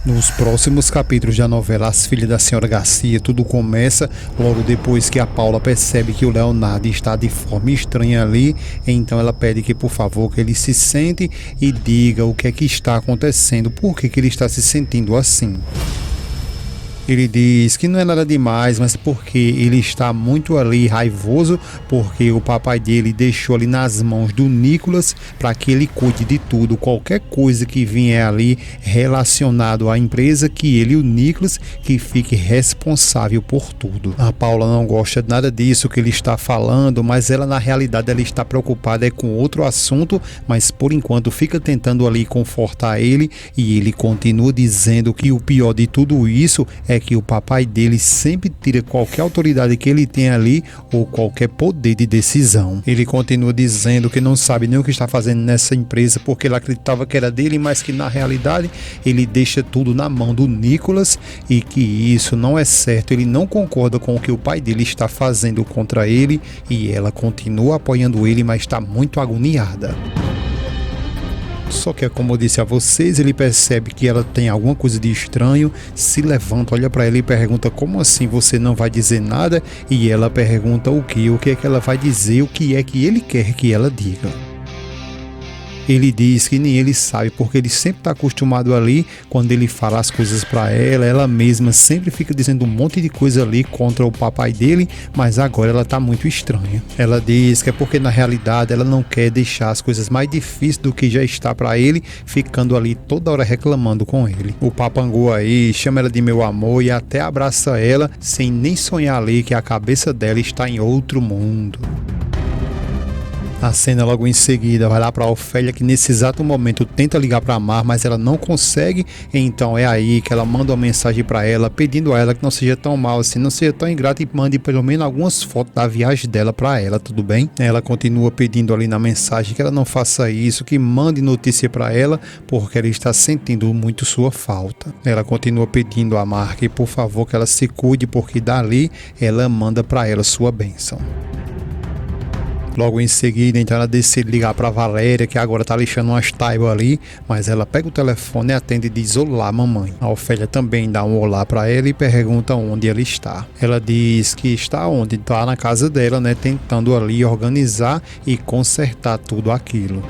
Nos próximos capítulos da novela As Filhas da Senhora Garcia, tudo começa logo depois que a Paula percebe que o Leonardo está de forma estranha ali, então ela pede que, por favor, que ele se sente e diga o que é que está acontecendo, por que ele está se sentindo assim. Ele diz que não é nada demais, mas porque ele está muito ali raivoso, porque o papai dele deixou ali nas mãos do Nicolas para que ele cuide de tudo, qualquer coisa que vier ali relacionado à empresa, que ele, o Nicolas, que fique responsável por tudo. A Paula não gosta de nada disso que ele está falando, mas ela na realidade ela está preocupada com outro assunto, mas por enquanto fica tentando ali confortar ele, e ele continua dizendo que o pior de tudo isso é que o papai dele sempre tira qualquer autoridade que ele tem ali ou qualquer poder de decisão. Ele continua dizendo que não sabe nem o que está fazendo nessa empresa porque ele acreditava que era dele, mas que na realidade ele deixa tudo na mão do Nicolas e que isso não é certo. Ele não concorda com o que o pai dele está fazendo contra ele e ela continua apoiando ele, mas está muito agoniada. Só que, como eu disse a vocês, ele percebe que ela tem alguma coisa de estranho, se levanta, olha para ela e pergunta: como assim você não vai dizer nada? E ela pergunta o que é que ela vai dizer, o que é que ele quer que ela diga. Ele diz que nem ele sabe, porque ele sempre está acostumado ali, quando ele fala as coisas para ela, ela mesma sempre fica dizendo um monte de coisa ali contra o papai dele, mas agora ela está muito estranha. Ela diz que é porque na realidade ela não quer deixar as coisas mais difíceis do que já está para ele, ficando ali toda hora reclamando com ele. O papangu aí chama ela de meu amor e até abraça ela, sem nem sonhar ali que a cabeça dela está em outro mundo. A cena logo em seguida vai lá para Ofélia, que nesse exato momento tenta ligar para Mar, mas ela não consegue. Então é aí que ela manda uma mensagem para ela, pedindo a ela que não seja tão mal assim, não seja tão ingrata, e mande pelo menos algumas fotos da viagem dela para ela, tudo bem? Ela continua pedindo ali na mensagem que ela não faça isso, que mande notícia para ela, porque ela está sentindo muito sua falta. Ela continua pedindo a Mar que, por favor, que ela se cuide, porque dali ela manda para ela sua bênção. Logo em seguida, então ela decide ligar para Valéria, que agora tá lixando umas taibas ali, mas ela pega o telefone e atende e diz: olá, mamãe. A Ofélia também dá um olá para ela e pergunta onde ela está. Ela diz que está onde? Tá na casa dela, né, tentando ali organizar e consertar tudo aquilo.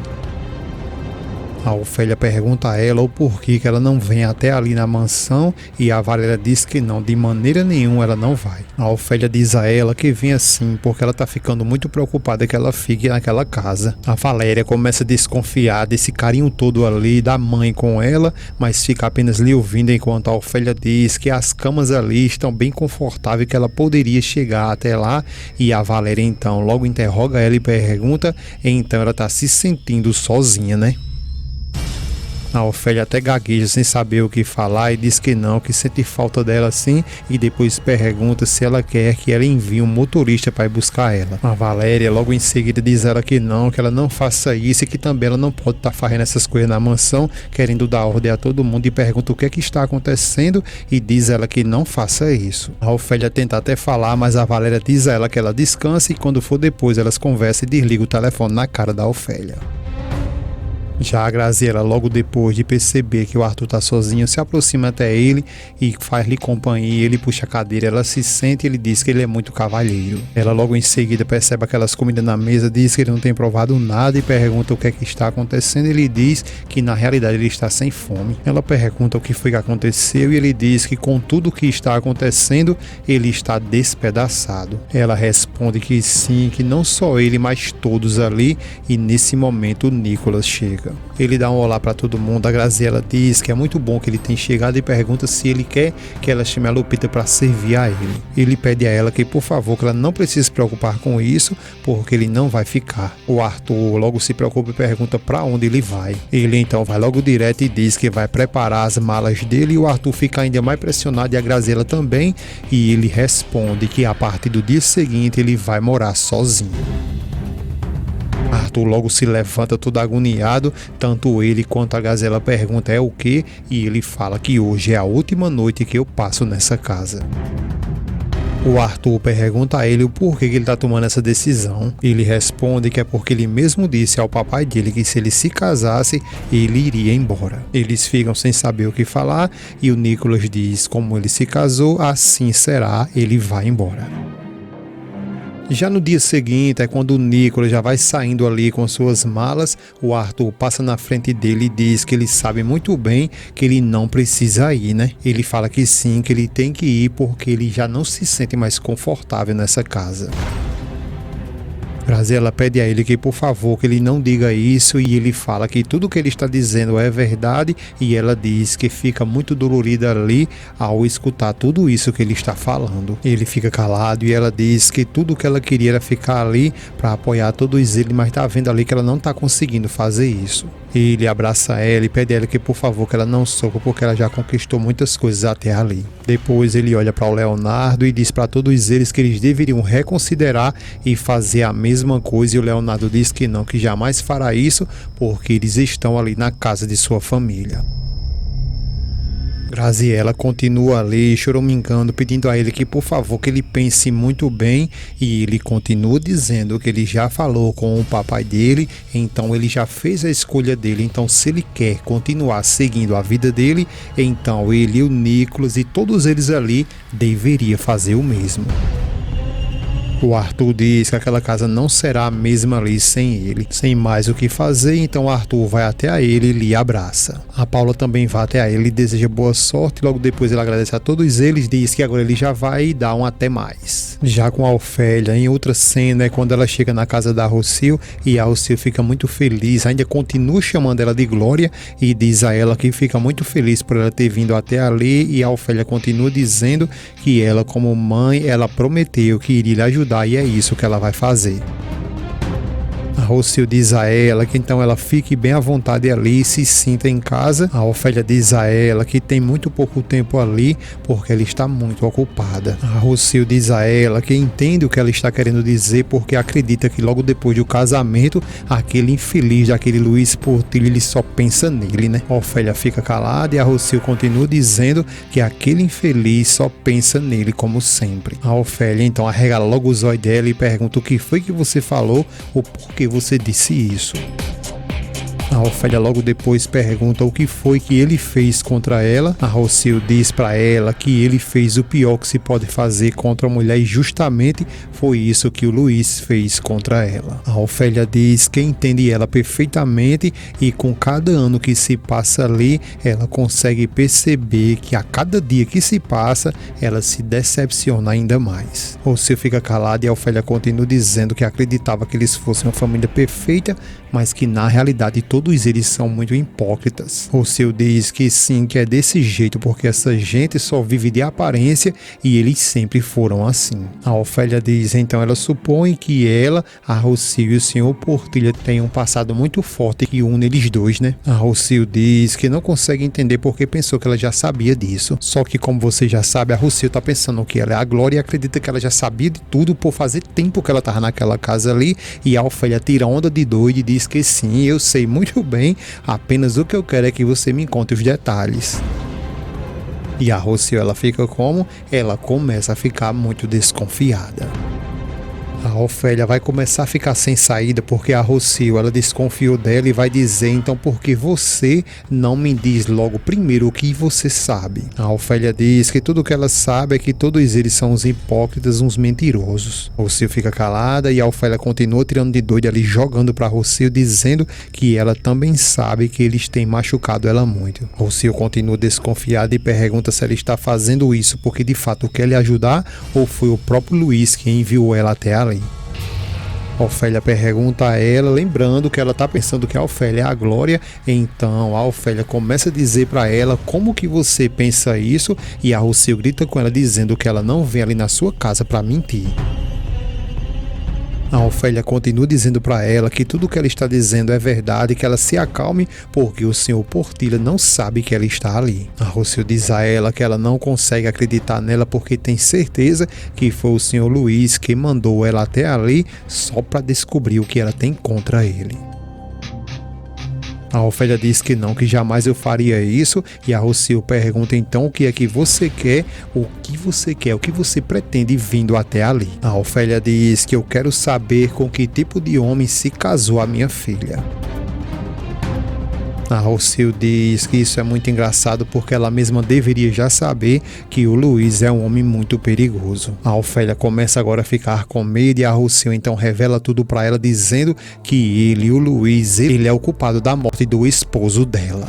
A Ofélia pergunta a ela o porquê que ela não vem até ali na mansão, e a Valéria diz que não, de maneira nenhuma ela não vai. A Ofélia diz a ela que vem assim porque ela tá ficando muito preocupada que ela fique naquela casa. A Valéria começa a desconfiar desse carinho todo ali da mãe com ela, mas fica apenas lhe ouvindo enquanto a Ofélia diz que as camas ali estão bem confortáveis, que ela poderia chegar até lá, e a Valéria então logo interroga ela e pergunta, então ela tá se sentindo sozinha, né? A Ofélia até gagueja sem saber o que falar e diz que não, que sente falta dela sim, e depois pergunta se ela quer que ela envie um motorista para ir buscar ela. A Valéria logo em seguida diz a ela que ela não faça isso, e que também ela não pode estar fazendo essas coisas na mansão, querendo dar ordem a todo mundo, e pergunta o que é que está acontecendo e diz a ela que não faça isso. A Ofélia tenta até falar, mas a Valéria diz a ela que ela descanse, e quando for depois elas conversam e desliga o telefone na cara da Ofélia. Já a Graziela, logo depois de perceber que o Arthur tá sozinho, se aproxima até ele e faz-lhe companhia. Ele puxa a cadeira, ela se sente e ele diz que ele é muito cavalheiro. Ela logo em seguida percebe aquelas comidas na mesa, diz que ele não tem provado nada e pergunta o que é que está acontecendo. Ele diz que na realidade ele está sem fome. Ela pergunta o que foi que aconteceu e ele diz que com tudo o que está acontecendo, ele está despedaçado. Ela responde que sim, que não só ele, mas todos ali, e nesse momento o Nicolas chega. Ele dá um olá para todo mundo. A Graziela diz que é muito bom que ele tem chegado e pergunta se ele quer que ela chame a Lupita para servir a ele. Ele pede a ela que, por favor, que ela não precise se preocupar com isso, porque ele não vai ficar. O Arthur logo se preocupa e pergunta para onde ele vai. Ele então vai logo direto e diz que vai preparar as malas dele, e o Arthur fica ainda mais pressionado, e a Graziela também, e ele responde que a partir do dia seguinte ele vai morar sozinho. Arthur logo se levanta todo agoniado, tanto ele quanto a Gazela pergunta é o que, e ele fala que hoje é a última noite que eu passo nessa casa. O Arthur pergunta a ele o porquê que ele está tomando essa decisão. Ele responde que é porque ele mesmo disse ao papai dele que se ele se casasse, ele iria embora. Eles ficam sem saber o que falar e o Nicholas diz como ele se casou, assim será, ele vai embora. Já no dia seguinte, é quando o Nicholas já vai saindo ali com suas malas, o Arthur passa na frente dele e diz que ele sabe muito bem que ele não precisa ir, né? Ele fala que sim, que ele tem que ir porque ele já não se sente mais confortável nessa casa. Graziella pede a ele que por favor que ele não diga isso e ele fala que tudo que ele está dizendo é verdade e ela diz que fica muito dolorida ali ao escutar tudo isso que ele está falando. Ele fica calado e ela diz que tudo que ela queria era ficar ali para apoiar todos eles, mas tá vendo ali que ela não está conseguindo fazer isso. Ele abraça ela e pede a ela que por favor que ela não sofra porque ela já conquistou muitas coisas até ali. Depois ele olha para o Leonardo e diz para todos eles que eles deveriam reconsiderar e fazer a mesma coisa, e o Leonardo diz que não, que jamais fará isso porque eles estão ali na casa de sua família. Graziella continua ali choramingando, pedindo a ele que por favor que ele pense muito bem, e ele continua dizendo que ele já falou com o papai dele, então ele já fez a escolha dele, então se ele quer continuar seguindo a vida dele, então ele, o Nicholas e todos eles ali deveria fazer o mesmo. O Arthur diz que aquela casa não será a mesma ali sem ele. Sem mais o que fazer, então o Arthur vai até a ele e lhe abraça. A Paula também vai até a ele e deseja boa sorte. Logo depois ele agradece a todos eles, diz que agora ele já vai e dá um até mais. Já com a Ofélia, em outra cena, é quando ela chega na casa da Rocio e a Rocio fica muito feliz, ainda continua chamando ela de Glória e diz a ela que fica muito feliz por ela ter vindo até ali, e a Ofélia continua dizendo que ela, como mãe, ela prometeu que iria lhe ajudar e é isso que ela vai fazer. A Rocio diz a ela que então ela fique bem à vontade ali e se sinta em casa. A Ofélia diz a ela que tem muito pouco tempo ali porque ela está muito ocupada. A Rocio diz a ela que entende o que ela está querendo dizer porque acredita que logo depois do casamento aquele infeliz daquele Luiz Portillo, ele só pensa nele, né? A Ofélia fica calada e a Rocio continua dizendo que aquele infeliz só pensa nele como sempre. A Ofélia então arregala logo os olhos dela e pergunta o que foi que você falou, o porquê você disse isso. A Ofélia logo depois pergunta o que foi que ele fez contra ela. A Rocio diz para ela que ele fez o pior que se pode fazer contra a mulher e justamente foi isso que o Luiz fez contra ela. A Ofélia diz que entende ela perfeitamente e com cada ano que se passa ali, ela consegue perceber que a cada dia que se passa, ela se decepciona ainda mais. Rocio fica calado e a Ofélia continua dizendo que acreditava que eles fossem uma família perfeita, mas que na realidade todos eles são muito hipócritas. Rocio diz que sim, que é desse jeito porque essa gente só vive de aparência e eles sempre foram assim. A Ofélia diz então ela supõe que ela, a Rocio e o Sr. Portillo têm um passado muito forte que une eles dois, né? A Rocio diz que não consegue entender porque pensou que ela já sabia disso. Só que como você já sabe, a Rocio tá pensando que ela é a Glória e acredita que ela já sabia de tudo por fazer tempo que ela tava naquela casa ali, e a Ofélia tira onda de doido e diz que sim, eu sei muito bem, apenas o que eu quero é que você me conte os detalhes. E a Rocio, ela fica como? Ela começa a ficar muito desconfiada. A Ofélia vai começar a ficar sem saída porque a Rocio, ela desconfiou dela e vai dizer então por que você não me diz logo primeiro o que você sabe. A Ofélia diz que tudo o que ela sabe é que todos eles são uns hipócritas, uns mentirosos. A Rocio fica calada e a Ofélia continua tirando de doido ali, jogando para Rocio, dizendo que ela também sabe que eles têm machucado ela muito. Rocio continua desconfiada e pergunta se ela está fazendo isso porque de fato quer lhe ajudar ou foi o próprio Luiz que enviou ela até ali. A Ofélia pergunta a ela, lembrando que ela está pensando que a Ofélia é a Glória, então a Ofélia começa a dizer para ela como que você pensa isso, e a Rocio grita com ela dizendo que ela não vem ali na sua casa para mentir. A Ofélia continua dizendo para ela que tudo que ela está dizendo é verdade, que ela se acalme porque o Sr. Portillo não sabe que ela está ali. A Rocio diz a ela que ela não consegue acreditar nela porque tem certeza que foi o Sr. Luiz que mandou ela até ali só para descobrir o que ela tem contra ele. A Ofélia diz que não, que jamais eu faria isso, e a Rocio pergunta então o que é que você quer, o que você quer, o que você pretende vindo até ali. A Ofélia diz que eu quero saber com que tipo de homem se casou a minha filha. A Rocio diz que isso é muito engraçado porque ela mesma deveria já saber que o Luiz é um homem muito perigoso. A Ofélia começa agora a ficar com medo e a Rocio então revela tudo para ela dizendo que ele, o Luiz, ele é o culpado da morte do esposo dela.